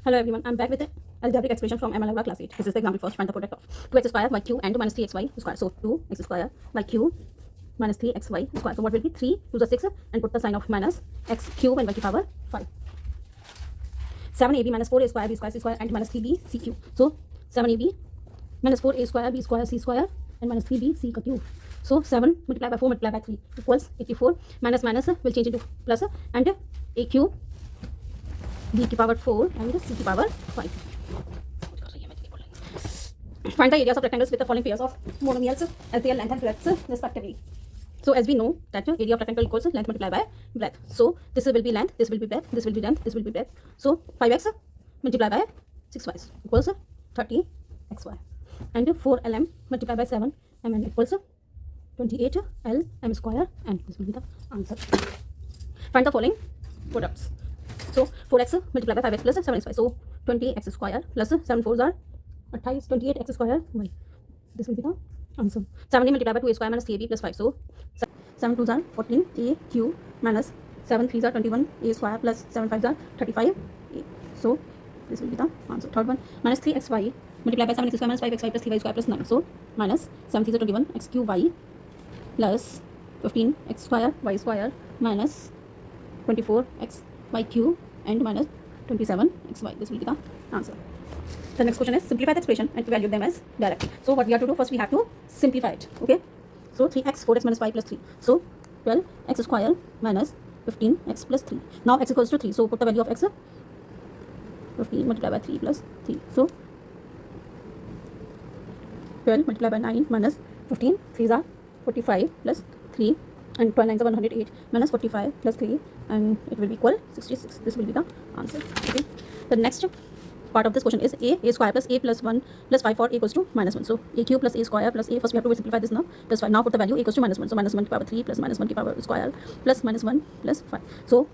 Hello everyone, I'm back with the algebraic expression from ML Algebra class 8. This is the example first. Find the product of 2x square by q and minus 3xy square. So 2x square by q minus 3xy square. So what will be 3 to the 6 and put the sign of minus x cube and y to power 5. 7ab minus 4a square b square c square and minus 3b c cube. So 7ab minus 4a square b square c square and minus 3b c cube. So 7 multiplied by 4 multiplied by 3 equals 84. Minus minus will change into plus and a cube b की power 4 and c की power 5. Find the areas of rectangles with the following pairs of monomials as their length and breadth respectively. So as we know that area of rectangle equals length multiplied by breadth. So this will be length, this will be breadth, this will be length, this will be breadth. So 5x multiplied by 6y equals 30xy. And 4lm multiplied by 7mm equals 28lm square, and this will be the answer. Find the following products. So 4x multiplied by 5x plus 7xy. So 20x square plus 7 4s are 28x square y. This will be the answer. 7a multiplied by 2a square minus 3ab plus 5. So 7 2s are 14a cube minus 7 3s are 21a square plus 7 5s are 35a. So this will be the answer. Third one, minus 3xy multiplied by 7x square minus 5xy plus 3y square plus 9. So minus 7 3s are 21x cube y plus 15x square y square minus 24x y cube and minus 27xy. This will be the answer. The next question is simplify the expression and evaluate them as direct. So what we have to do, first we have to simplify it. Okay. So 3x 4x minus 5 plus 3. So 12x square minus 15x plus 3. Now x equals to 3. So put the value of x 15 multiplied by 3 plus 3. So 12 multiplied by 9 minus 15. 3s are 45 plus 3. And 12 9s are 108 minus 45 plus 3, and it will be equal 66. This will be the answer. Okay. The next part of this question is a square plus a plus 1 plus 5 for a equals to minus 1. So a cube plus a square plus a. First we have to simplify this now. Plus 5. Now put the value a equals to minus 1. So minus 1 to power 3 plus minus 1 to power square plus minus 1 plus 5. So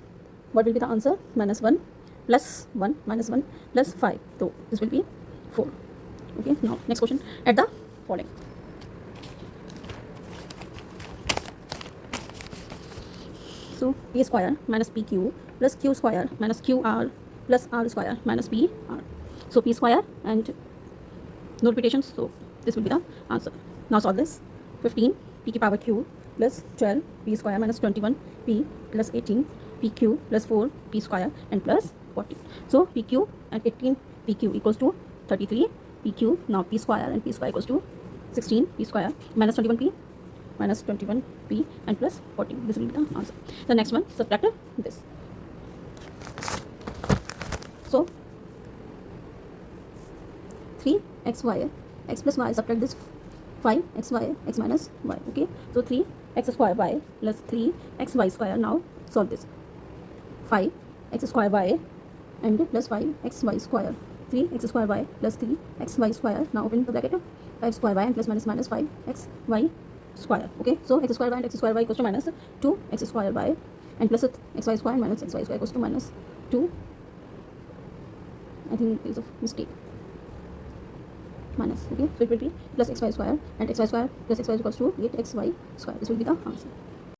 what will be the answer? Minus 1 plus 1 minus 1 plus 5. So this will be 4. Okay. Now next question. Add the following. So a square minus pq plus q square minus qr plus r square minus pr. So p square and no repetitions. So this will be the answer. Now solve this. 15 p की power q plus 12 p square minus 21 p plus 18 pq plus 4 p square and plus 14. So pq and 18 pq equals to 33 pq. Now p square and p square equals to 16 p square minus 21 p minus 21p and plus 14. This will be the answer. The next one, subtract this. So 3xy, x plus y, subtract this 5xy, x minus y. Okay. So 3x square y plus 3xy square. Now solve this. 5x square y and plus 5xy square. 3x square y plus 3xy square. Now open the bracket. 5 square y and plus minus minus 5xy square. Okay, so x square y and x square y equals to minus 2x square y and plus xy square and minus xy square equals to minus 2. I think there is a mistake. Minus. Okay, so it will be plus xy square and xy square plus xy equals to 8xy square. This will be the answer.